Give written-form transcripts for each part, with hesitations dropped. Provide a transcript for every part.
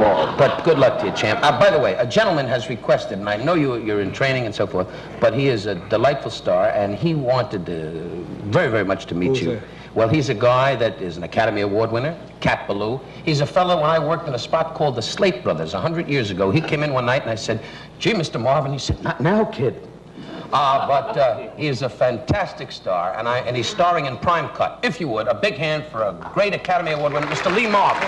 small. But good luck to you, champ. By the way, a gentleman has requested, and I know you're in training and so forth, but he is a delightful star, and he wanted very, very much to meet Who's you. that? Well, he's a guy that is an Academy Award winner, Cat Ballou. He's a fellow when I worked in a spot called the Slate Brothers 100 years ago. He came in one night and I said, "Gee, Mr. Marvin," he said, "Not now, kid." But he is a fantastic star, and he's starring in Prime Cut. If you would, a big hand for a great Academy Award winner, Mr. Lee Marvin.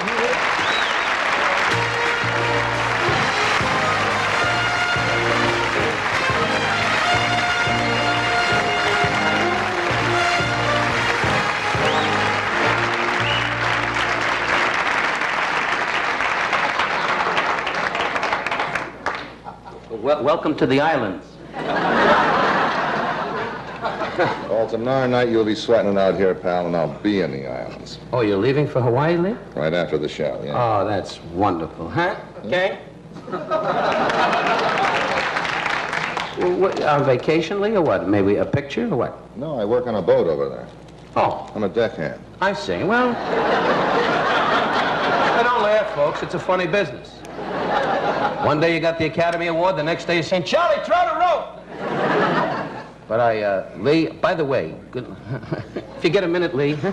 Welcome to the islands. Well, tomorrow night you'll be sweating it out here, pal, and I'll be in the islands. Oh, you're leaving for Hawaii, Lee? Right after the show, yeah. Oh, that's wonderful. Huh? Okay. Well, what, on vacation, Lee, or what? Maybe a picture, or what? No, I work on a boat over there. Oh. I'm a deckhand. I see. Well, don't laugh, folks. It's a funny business. One day you got the Academy Award, the next day you're saying, "Charlie, try to rope." But Lee, by the way, good, if you get a minute, Lee. They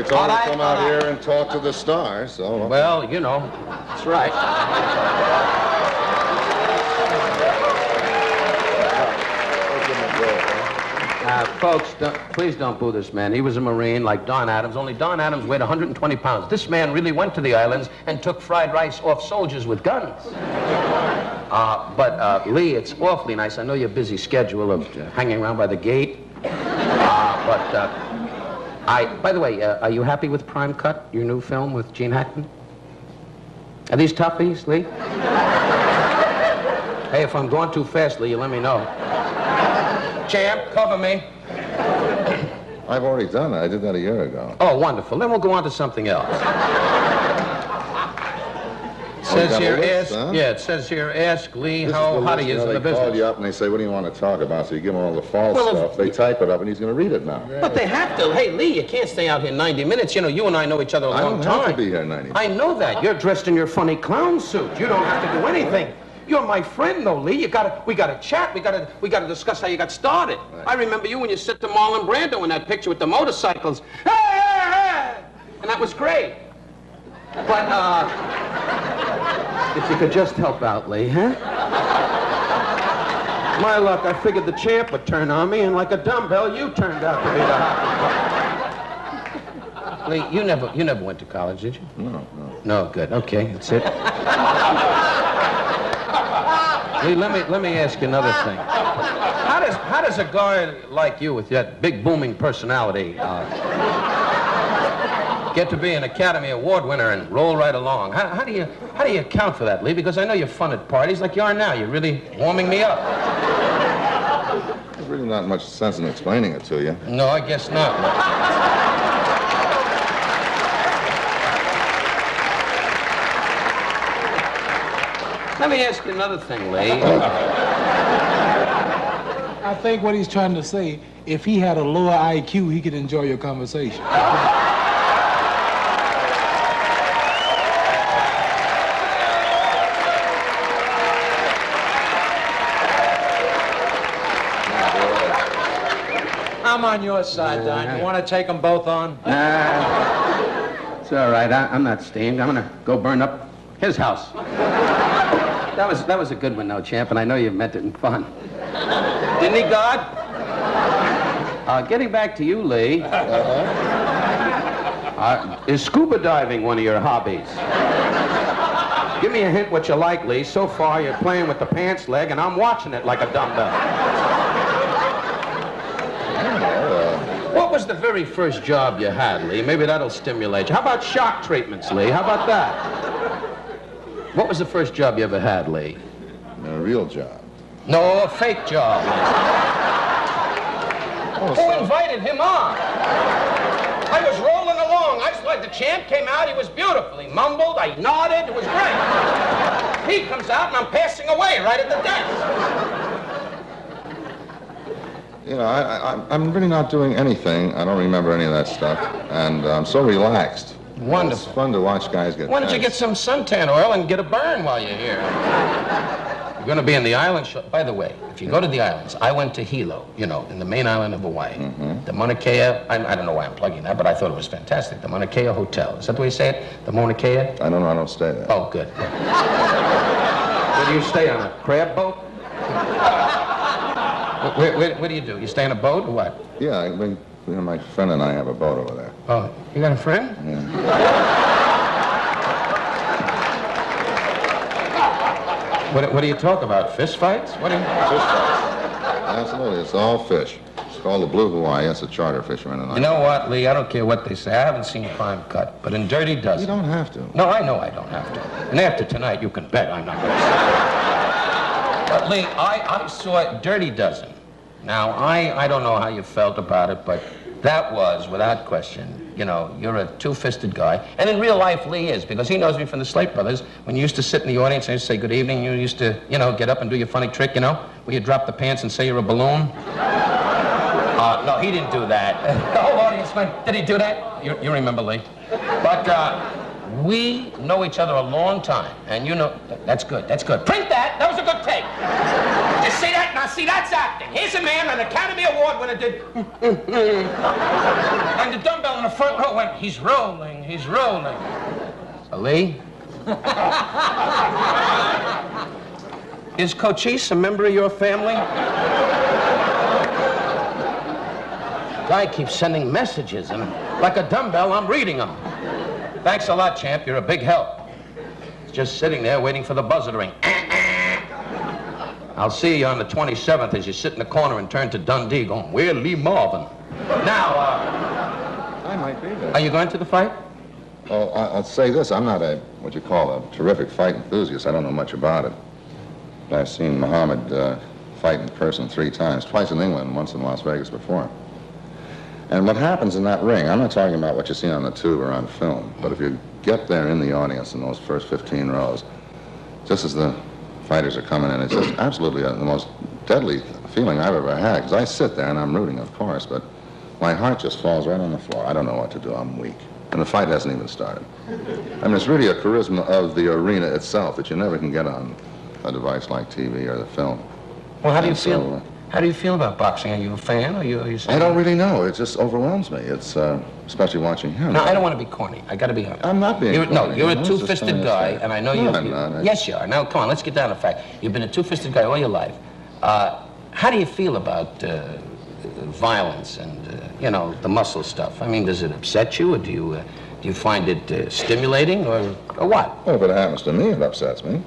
told me to come out here and talk to the stars, so... Well, you know, that's right. Folks, please don't boo this man. He was a Marine like Don Adams, only Don Adams weighed 120 pounds. This man really went to the islands and took fried rice off soldiers with guns. But Lee, it's awfully nice. I know your busy schedule of hanging around by the gate. By the way, are you happy with Prime Cut, your new film with Gene Hackman? Are these toughies, Lee? Hey, if I'm going too fast, Lee, you let me know. Champ, cover me. I've already done it. I did that a year ago. Oh, wonderful. Then we'll go on to something else. It says here, ask, huh? Yeah, it says here, ask Lee how hot he is in the business. They call you up and they say, "What do you want to talk about?" So you give them all the false stuff. They type it up and he's going to read it now. But they have to. Hey, Lee, you can't stay out here 90 minutes. You know, you and I know each other a long time. I don't have to be here 90 minutes. I know that. You're dressed in your funny clown suit. You don't have to do anything. You're my friend, though, Lee. We gotta chat. We gotta discuss how you got started. Right. I remember you when you sit to Marlon Brando in that picture with the motorcycles. Hey, hey, hey! And that was great. But if you could just help out, Lee, huh? My luck, I figured the champ would turn on me, and like a dumbbell, you turned out to be the hockey player. Lee, you never went to college, did you? No. No, good. Okay, that's it. Lee, let me ask you another thing. How does a guy like you with that big booming personality get to be an Academy Award winner and roll right along? How do you account for that, Lee? Because I know you're fun at parties like you are now. You're really warming me up. There's really not much sense in explaining it to you. No, I guess not. Let me ask you another thing, Lee. I think what he's trying to say, if he had a lower IQ, he could enjoy your conversation. I'm on your side, Don. You want to take them both on? It's all right. I'm not steamed. I'm going to go burn up his house. That was a good one, though, champ, and I know you meant it in fun. Didn't he, God? Getting back to you, Lee. Is scuba diving one of your hobbies? Give me a hint what you like, Lee. So far, you're playing with the pants leg, and I'm watching it like a dumbbell. What was the very first job you had, Lee? Maybe that'll stimulate you. How about shock treatments, Lee? How about that? What was the first job you ever had, Lee? A real job. No, a fake job. Who invited him on? I was rolling along. The champ came out. He was beautiful. He mumbled. I nodded. It was great. He comes out, and I'm passing away right at the desk. You know, I'm really not doing anything. I don't remember any of that stuff. And I'm so relaxed. Wonderful. It's fun to watch guys get Why don't you nice. get some suntan oil and get a burn while you're here? You're going to be in the island. By the way, if you go to the islands, I went to Hilo, you know, in the main island of Hawaii. The Mauna Kea, I don't know why I'm plugging that, but I thought it was fantastic. The Mauna Kea Hotel. Is that the way you say it? The Mauna Kea? I don't know. I don't stay there. Oh, good. Where do you stay, on a crab boat? Where do you do? You stay on a boat or what? Yeah, my friend and I have a boat over there. Oh, you got a friend? Yeah. What do you talk about? Fist fights? What do you... Fish fights. Absolutely. It's all fish. It's called the Blue Hawaii. That's a charter fisherman. And You know what, Lee? I don't care what they say. I haven't seen Prime Cut, but in Dirty Dozen... You don't have to. No, I know I don't have to. And after tonight, you can bet I'm not going to say it. But, Lee, I saw Dirty Dozen. Now, I don't know how you felt about it, but that was, without question, you know, you're a two-fisted guy. And in real life, Lee is, because he knows me from the Slate Brothers. When you used to sit in the audience and you'd say good evening, you used to, you know, get up and do your funny trick, you know, where you drop the pants and say you're a balloon. No, he didn't do that. The whole audience went, did he do that? You remember, Lee. But we know each other a long time, and you know, that's good, that's good. Print that, that was a good take. You see that? Now, see, that's acting. Here's a man, an Academy Award winner did, and the dumbbell in the front row went, he's rolling, he's rolling. Lee? Is Cochise a member of your family? Guy keeps sending messages, and like a dumbbell, I'm reading them. Thanks a lot, champ. You're a big help. Just sitting there waiting for the buzzer to ring. I'll see you on the 27th as you sit in the corner and turn to Dundee going, "Where Lee Marvin?" Now, I might be there. are you going to the fight? Oh, I'll say this. I'm not what you call a terrific fight enthusiast. I don't know much about it. I've seen Muhammad fight in person 3 times, twice in England, once in Las Vegas before. And what happens in that ring, I'm not talking about what you see on the tube or on film, but if you get there in the audience in those first 15 rows, just as the fighters are coming in, it's just absolutely the most deadly feeling I've ever had, because I sit there and I'm rooting, of course, but my heart just falls right on the floor. I don't know what to do. I'm weak. And the fight hasn't even started. I mean, it's really a charisma of the arena itself that you never can get on a device like TV or the film. Well, how do you And feel? so, How do you feel about boxing? Are you a fan, or are you I don't really know. It just overwhelms me. It's especially watching him. No, I don't want to be corny. I got to be honest. I'm not being No, corny. you're I'm a just two-fisted telling you guy, straight. and I know No, you... I'm not. Yes, you are. Now, come on, let's get down to fact. You've been a two-fisted guy all your life. How do you feel about violence and, you know, the muscle stuff? I mean, does it upset you, or do you find it stimulating, or what? Well, if it happens to me, it upsets me.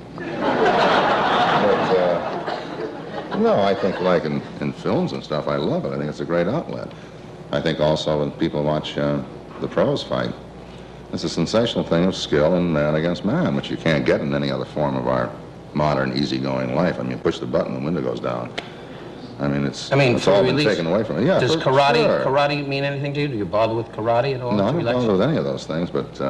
But, no, I think like in films and stuff, I love it. I think it's a great outlet. I think also when people watch the pros fight, it's a sensational thing of skill and man against man, which you can't get in any other form of our modern, easygoing life. I mean, you push the button, the window goes down. I mean, it's all been taken away from it. Yeah, Does for karate sure. mean anything to you? Do you bother with karate at all? No, I to don't relax bother you? with any of those things, but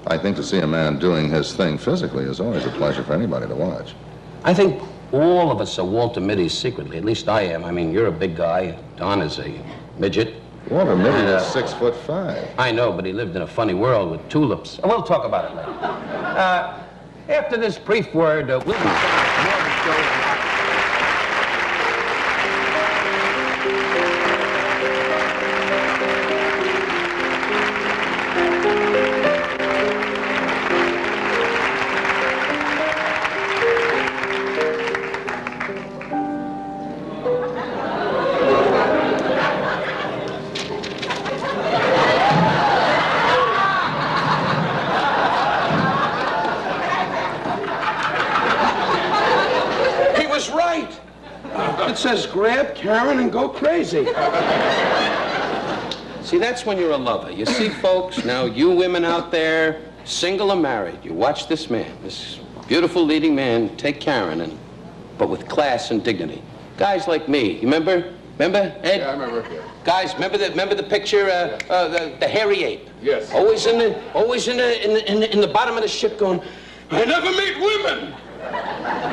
I think to see a man doing his thing physically is always a pleasure for anybody to watch. I think all of us are Walter Mitty's secretly. At least I am. I mean, you're a big guy. Don is a midget. Walter Mitty is 6'5". I know, but he lived in a funny world with tulips. We'll talk about it later. After this brief word, we'll be back with more of the show. It says grab Karen and go crazy. See, that's when you're a lover. You see, folks, now you women out there, single or married, you watch this man, this beautiful leading man, take Karen, but with class and dignity. Guys like me, you remember? Remember, Ed? Yeah, I remember. Guys, remember the picture, the hairy ape? Yes. Always in the bottom of the ship going, I never meet women.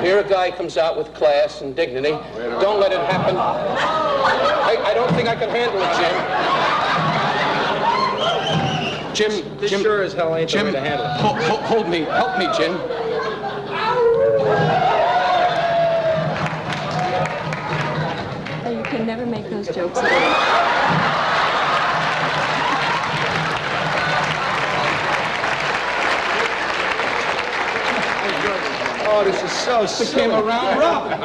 Here a guy comes out with class and dignity. Don't let it happen. I don't think I can handle it, Jim. This sure as hell ain't the way to handle it. Hold me. Help me, Jim. Oh, you can never make those jokes again. Oh, this is so silly. Came around Robin.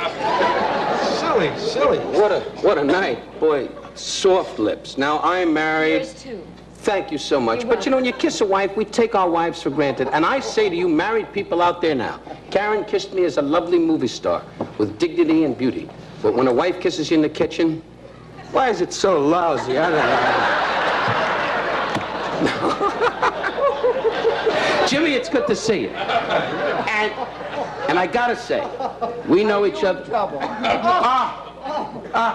Silly. What a night. Boy, soft lips. Now, I'm married. Yours too. Thank you so much. You're But you know, when you kiss a wife, we take our wives for granted. And I say to you, married people out there now, Karen kissed me as a lovely movie star with dignity and beauty. But when a wife kisses you in the kitchen, why is it so lousy? I don't know. Jimmy, it's good to see you. And I gotta say, we know each other.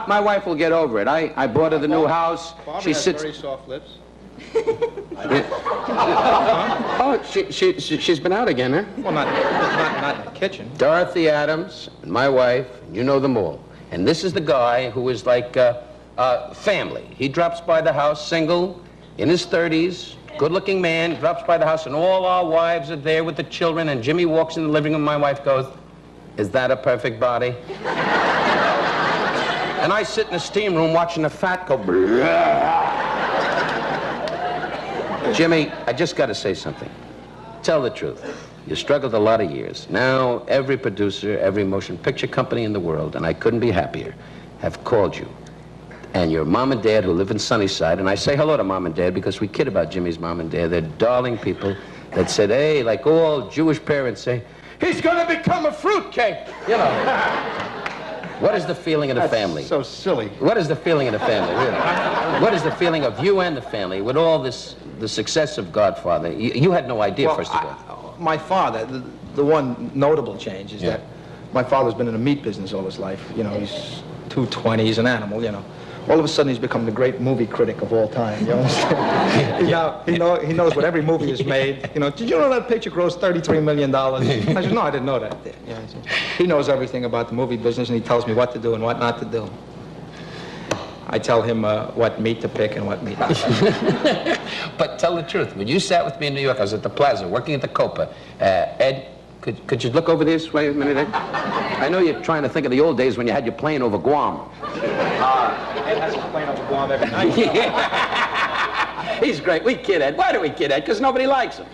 My wife will get over it. I bought her the new house. She sits. Very soft lips. Oh, she's been out again, huh? Well, not in the kitchen. Dorothy Adams and my wife, you know them all. And this is the guy who is like family. He drops by the house, single, in his 30s, good-looking man, drops by the house, and all our wives are there with the children, and Jimmy walks in the living room, my wife goes, "Is that a perfect body?" And I sit in the steam room watching the fat go, "Blah." Jimmy, I just got to say something. Tell the truth. You struggled a lot of years. Now, every producer, every motion picture company in the world, and I couldn't be happier, have called you. And your mom and dad who live in Sunnyside, and I say hello to mom and dad because we kid about Jimmy's mom and dad. They're darling people that said, hey, like all Jewish parents say, he's going to become a fruitcake. You know. What is the feeling of the family? So silly. What is the feeling of the family, really? What is the feeling of you and the family with all this, the success of Godfather? You had no idea, first of all. My father, the one notable change is that my father's been in the meat business all his life. You know, he's 220, he's an animal, you know. All of a sudden, he's become the great movie critic of all time. You understand? He knows what every movie is made. You know, did you know that picture grossed $33 million? I said, no, I didn't know that. You know, he knows everything about the movie business, and he tells me what to do and what not to do. I tell him what meat to pick and what meat not to pick. But tell the truth. When you sat with me in New York, I was at the Plaza, working at the Copa. Ed, could you look over this? Wait a minute, Ed. I know you're trying to think of the old days when you had your plane over Guam. Ed has a plane over Guam every night. He's great. We kid Ed. Why do we kid Ed? Because nobody likes him.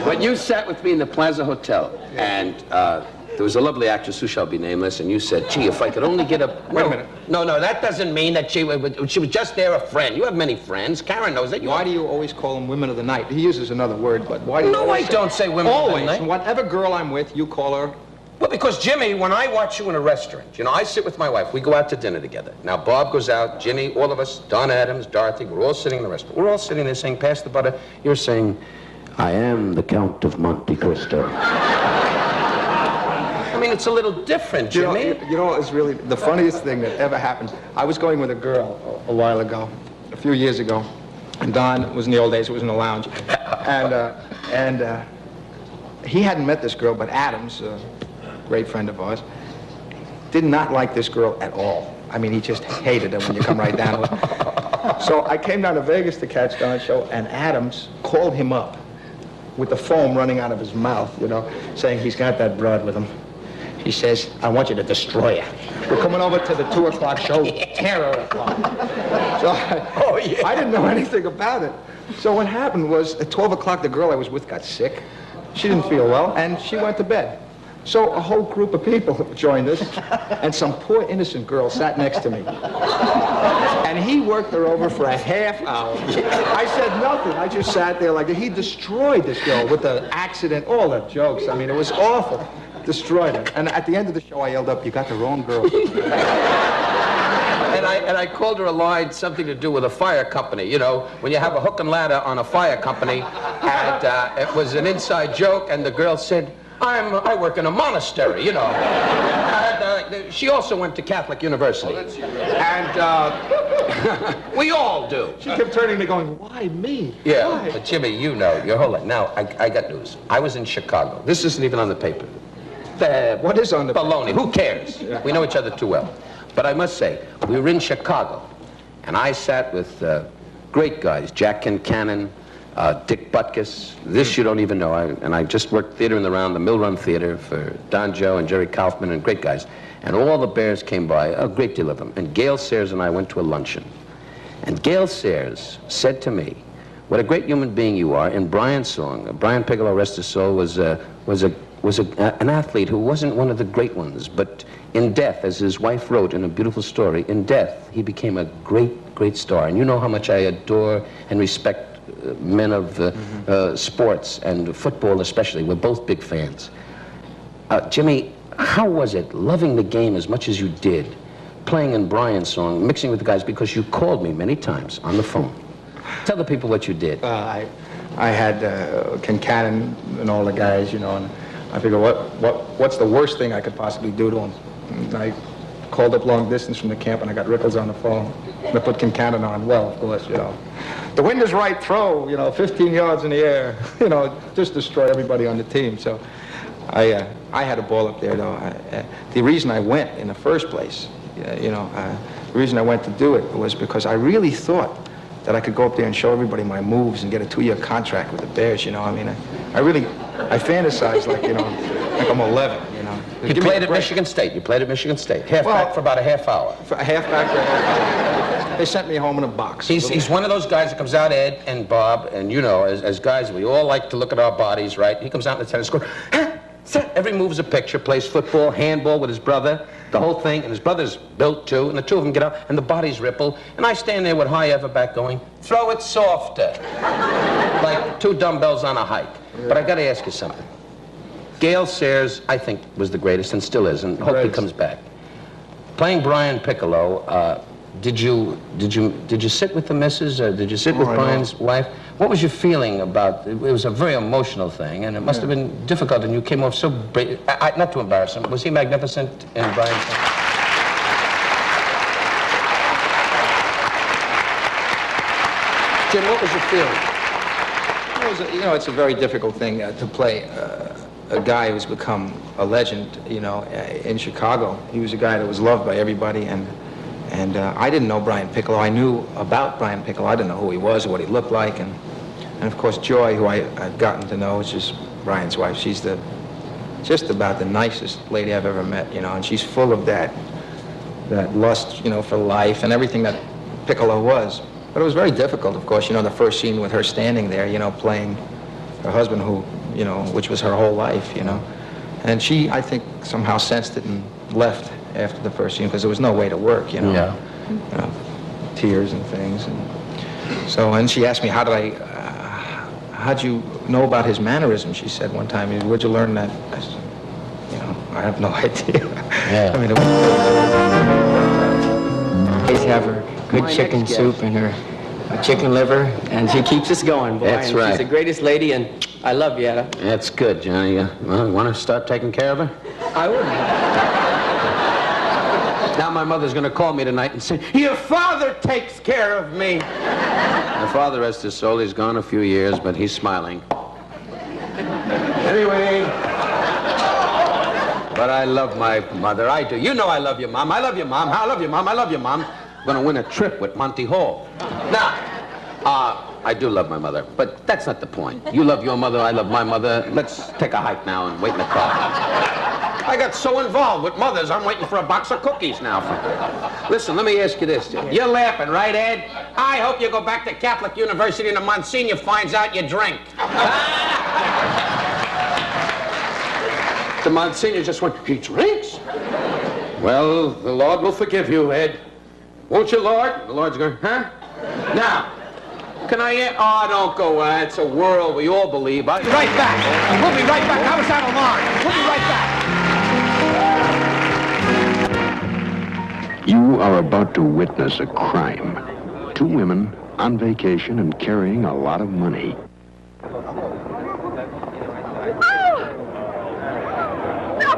When you sat with me in the Plaza Hotel, and there was a lovely actress who shall be nameless, and you said, gee, if I could only get a... Wait a minute. No, that doesn't mean that she was just there a friend. You have many friends. Karen knows that. Why do you always call them women of the night? He uses another word, but why do you No, I don't say women of the always, night. and whatever girl I'm with, you call her... Well, because, Jimmy, when I watch you in a restaurant, you know, I sit with my wife. We go out to dinner together. Now, Bob goes out, Jimmy, all of us, Don Adams, Dorothy, we're all sitting in the restaurant. We're all sitting there saying, pass the butter. You're saying, I am the Count of Monte Cristo. I mean, it's a little different, Jimmy. You know, it's really the funniest thing that ever happened. I was going with a girl a while ago, a few years ago, and Don was in the old days, it was in the lounge. And he hadn't met this girl, but Adams, a great friend of ours, did not like this girl at all. I mean, he just hated her when you come right down to it. So I came down to Vegas to catch Don's show, and Adams called him up with the foam running out of his mouth, you know, saying he's got that broad with him. He says, I want you to destroy her. We're coming over to the 2 o'clock show, tear her apart. So I didn't know anything about it. So what happened was, at 12 o'clock, the girl I was with got sick. She didn't feel well, and she went to bed. So a whole group of people joined us, and some poor innocent girl sat next to me. And he worked her over for a half hour. I said nothing. I just sat there like that. He destroyed this girl with the accident, all the jokes. I mean, it was awful. Destroyed her. And at the end of the show, I yelled up, you got the wrong girl. And I called her a line, something to do with a fire company. You know, when you have a hook and ladder on a fire company, and it was an inside joke, and the girl said, I work in a monastery, you know. And, she also went to Catholic University. And we all do. She kept turning to me going, why me? Yeah, Why? but Jimmy, you know, your whole life. Now, I got news. I was in Chicago. This isn't even on the paper. What is on the baloney? Who cares? We know each other too well. But I must say, we were in Chicago, And I sat with great guys, Jack Kincannon, Dick Butkus. This you don't even know. And I just worked theater in the round, the Mill Run Theater for Don Joe and Jerry Kaufman and great guys. And all the Bears came by, a great deal of them. And Gail Sayers and I went to a luncheon. And Gail Sayers said to me, what a great human being you are. In Brian's song, Brian Piccolo, rest his soul, was an athlete who wasn't one of the great ones, but in death, as his wife wrote in a beautiful story, in death, he became a great, great star. And you know how much I adore and respect men of sports, and football especially. We're both big fans. Jimmy, how was it, loving the game as much as you did, playing in Brian's song, mixing with the guys, because you called me many times on the phone. Tell the people what you did. I had Kincannon and all the guys, you know, and I figured, what's the worst thing I could possibly do to them? And I called up long distance from the camp, and I got Rickles on the phone. And I put Kincannon on. Well, of course, you know. The wind is right throw, you know, 15 yards in the air, you know, just destroy everybody on the team. So I had a ball up there, though. The reason I went in the first place, you know, the reason I went to do it was because I really thought that I could go up there and show everybody my moves and get a 2-year contract with the Bears, you know. I mean, I fantasized like, you know, like I'm 11, you know. You played at Michigan State. You played at Michigan State. Halfback for about a half hour. For a halfback for a half hour. They sent me home in a box. He's one of those guys that comes out, Ed and Bob, and you know, as guys, we all like to look at our bodies, right? He comes out in the tennis court. Every move's a picture, plays football, handball with his brother, the whole thing, and his brother's built too, and the two of them get out, and the bodies ripple, and I stand there with high back going, throw it softer, like 2 dumbbells on a hike. Yeah. But I gotta ask you something. Gail Sayers, I think, was the greatest, and still is, and hope he comes back. Playing Brian Piccolo, did you sit with the missus, or did you sit with Brian's wife? What was your feeling about it? It was a very emotional thing, and it must have been difficult, and you came off so brave. Not to embarrass him, was he magnificent in Brian's thing? Jim, what was your feeling? You know, it's a very difficult thing to play a guy who's become a legend, you know, in Chicago. He was a guy that was loved by everybody, and I didn't know Brian Piccolo. I knew about Brian Piccolo. I didn't know who he was or what he looked like. And of course, Joy, who I've gotten to know, is just Brian's wife. She's just about the nicest lady I've ever met, you know, and she's full of that lust, you know, for life and everything that Piccolo was. But it was very difficult, of course, you know, the first scene with her standing there, you know, playing her husband who, you know, which was her whole life, you know. And she, I think, somehow sensed it and left after the first scene because there was no way to work, you know. Yeah. You know, tears and things. And so, and she asked me, how'd you know about his mannerisms? She said one time, where'd you learn that? I said, you know, I have no idea. Yeah. I mean, always have her good chicken soup and her chicken liver, and she keeps us going, boy. That's right. She's the greatest lady, and I love you, Etta. That's good, Johnny. Well, want to start taking care of her? I would. Now my mother's going to call me tonight and say, your father takes care of me. My father, rest his soul, he's gone a few years, but he's smiling. Anyway, but I love my mother. I do. You know I love you, Mom. I love you, Mom. I love you, Mom. I love you, Mom. I'm going to win a trip with Monty Hall. Now, I do love my mother, but that's not the point. You love your mother, I love my mother. Let's take a hike now and wait in the car. I got so involved with mothers, I'm waiting for a box of cookies now. Listen, let me ask you this. You're laughing, right, Ed? I hope you go back to Catholic University and the Monsignor finds out you drink. The Monsignor just went, he drinks? Well, the Lord will forgive you, Ed. Won't you, Lord? The Lord's going, huh? Now, can I... Oh, don't go. It's a world we all believe. I'll be right back. We'll be right back. I was out of line. We'll be right back. You are about to witness a crime. 2 women on vacation and carrying a lot of money. Stop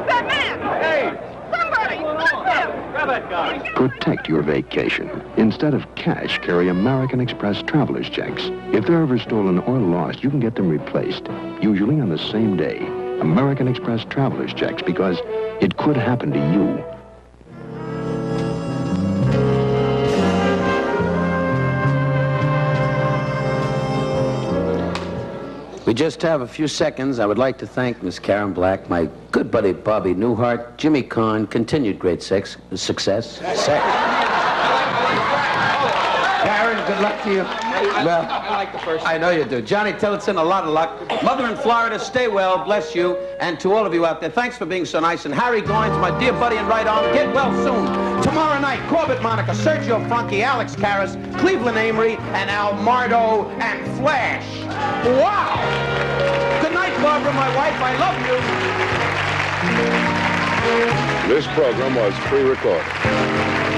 that man! Hey! Somebody! Stop him! Grab that guy! Protect your vacation. Instead of cash, carry American Express traveler's checks. If they're ever stolen or lost, you can get them replaced, usually on the same day. American Express traveler's checks, because it could happen to you. We just have a few seconds. I would like to thank Miss Karen Black, my good buddy Bobby Newhart, Jimmy Kahn, continued great success. Karen, good luck to you. Well, I like the first. I know you do. Johnny Tillotson, a lot of luck. Mother in Florida, stay well, bless you. And to all of you out there, thanks for being so nice. And Harry Goins, my dear buddy and right arm, get well soon. Tomorrow night, Corbett Monica, Sergio Franchi, Alex Karras, Cleveland Amory, and Al Mardo and Flash. Wow! Good night, Barbara, my wife. I love you. This program was pre-recorded.